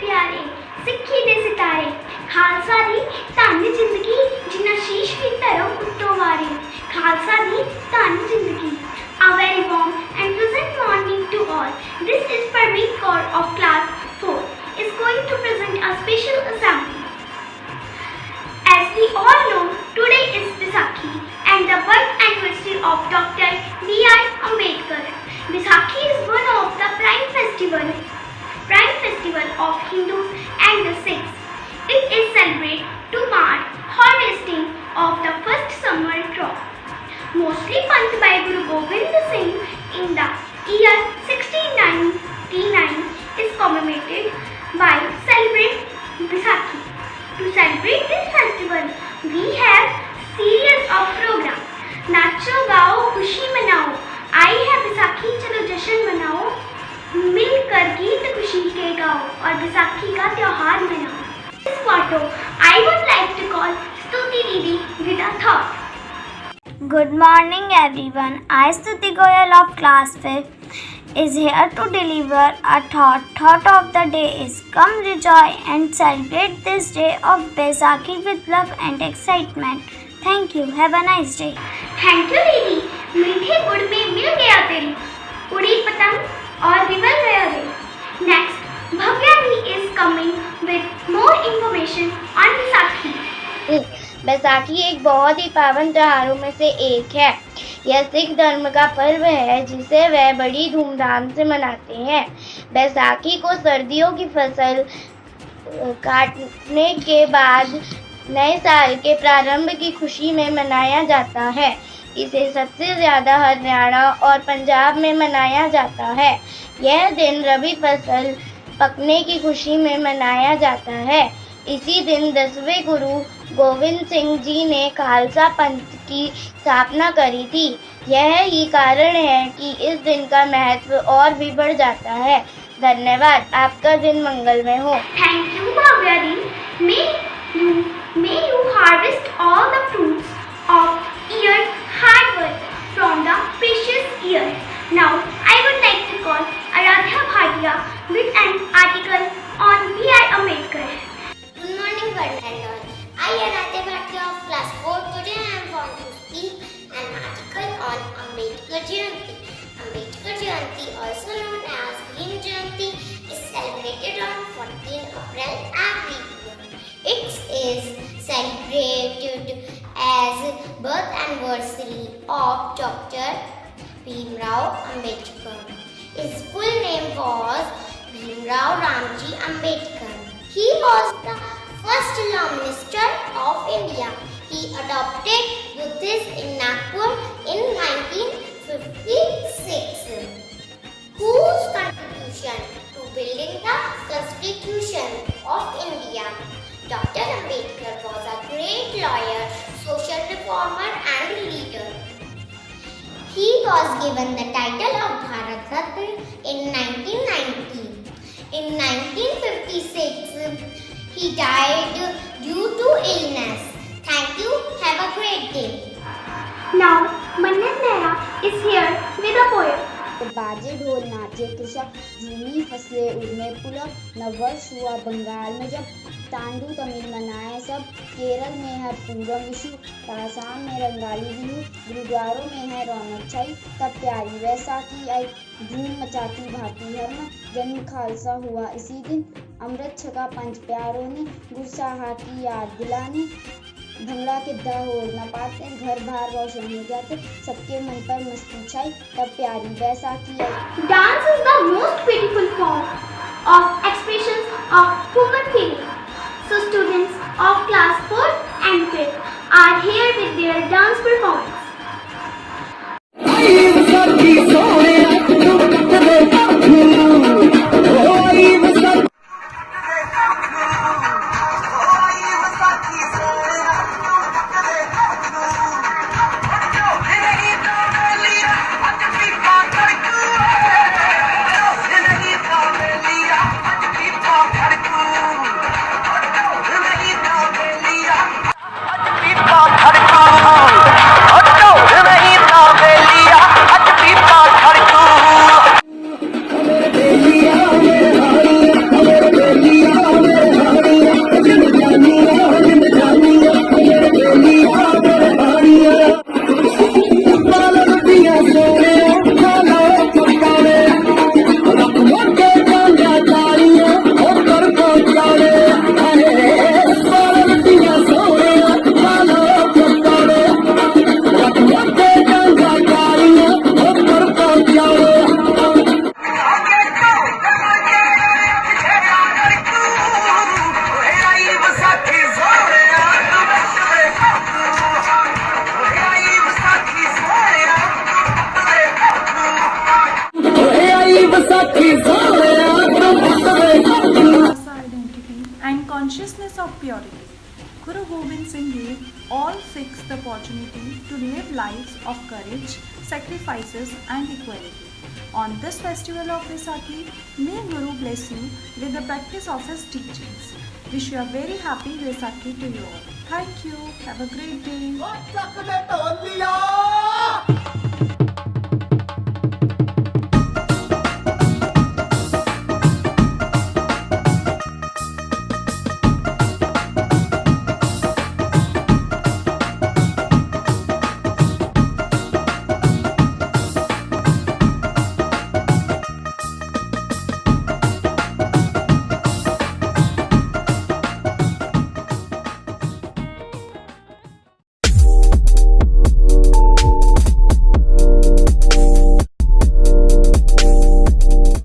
प्यारे सिक्खी दे सितारे खालसा दी धन जिंदगी जिन्ना शीश की धरो उत्तों वारे खालसा दी धन जिंदगी। A very warm and pleasant morning to all. This is Parmeet Kaur of class 4 is going to present a special assembly. As we all know, today is Vaisakhi and the birth anniversary of Dr. B.R. Ambedkar. Vaisakhi is one of the prime festival of Hindus and the Sikhs. It is celebrated to mark harvesting of the first summer crop. Mostly funded by Guru Gobind Singh in the year 1699 is commemorated by celebrating Vaisakhi. To celebrate this festival, we have series of programs. नाचो गाओ खुशी मनाओ, आई है बैसाखी चलो जश्न मनाओ, मिलकर गीत खुशी के गाओ और बैसाखी का त्योहार मनाओ. This motto I would like to call Stuti Didi with a thought. Good morning everyone. I Stuti Goyal of class 5 is here to deliver a thought. Thought of the day is come rejoice and celebrate this day of Baisakhi with love and excitement. Thank you. Have a nice day. Thank you दीदी. मीठे गुड़ में मिल गया दिल, उड़ी पतंग और विवल गया दिल. Next, Bhavya is coming with more information on Vaisakhi. Baisakhi एक बहुत ही पावन त्योहारों में से एक है. यह सिख धर्म का पर्व है जिसे वह बड़ी धूमधाम से मनाते हैं. बैसाखी को सर्दियों की फसल काटने के बाद नए साल के प्रारंभ की खुशी में मनाया जाता है. इसे सबसे ज़्यादा हरियाणा और पंजाब में मनाया जाता है. यह दिन रबी फसल पकने की खुशी में मनाया जाता है. इसी दिन 10वें गुरु गोविंद सिंह जी ने खालसा पंथ की स्थापना करी थी. यह ही कारण है कि इस दिन का महत्व और भी बढ़ जाता है. धन्यवाद. आपका दिन मंगलमय हो. Thank you, Bhavya ji. May you harvest all the fruits of your hard work from the precious year. Now, I would like to call Aradhya Bhatia with an article on B.R. Ambedkar. Good morning, one and all. I, Aradhya Bhatia of class 4, today I am going to speak an article on Ambedkar Jayanti. Ambedkar Jayanti, also known as Bhim Jayanti, is celebrated on 14 April every year. It is celebrated as birth anniversary of Dr. Bhimrao Ambedkar. His full name was Bhimrao Ramji Ambedkar. He was the first law minister of India. He adopted Buddhism in Nagpur in 1956. Whose contribution to building the Constitution of India? Dr. Ambedkar was a great lawyer, social reformer and leader. He was given the title of Bharat Ratna in 1990. In 1956, he died due to illness. Thank you. Have a great day. Now, Mannan Mehra is here with a poem. बाजे ढोल नाचे कृषक, झूमी फसलें उड़ने पुलक. नववर्ष हुआ बंगाल में जब, तांडु तमिल मनाए सब. केरल में है पूरम विशु, आसाम में रंगाली बिहू. गुरुद्वारों में है रौनक छाई, तब प्यारी वैसाखी आई. धूम मचाती भांति हरम, जन्म खालसा हुआ इसी दिन. अमृत छका पंच प्यारों ने, गुरसाहा की याद दिलाने. भंगड़ा किद्दा हो न पाते, घर बाहर रोशन हो जाते. सबके मन पर मस्ती छाई, तब प्यारी वैसाखी आई. Dance is the most beautiful form of expression of human feeling. So students of class 4 and 5 are here with their dance performance. consciousness of purity. Guru Gobind Singh gave all Sikhs the opportunity to live lives of courage, sacrifices and equality. On this festival of Vaisakhi, may Guru bless you with the practice of his teachings. Wish you a very happy Vaisakhi to you all. Thank you. Have a great day.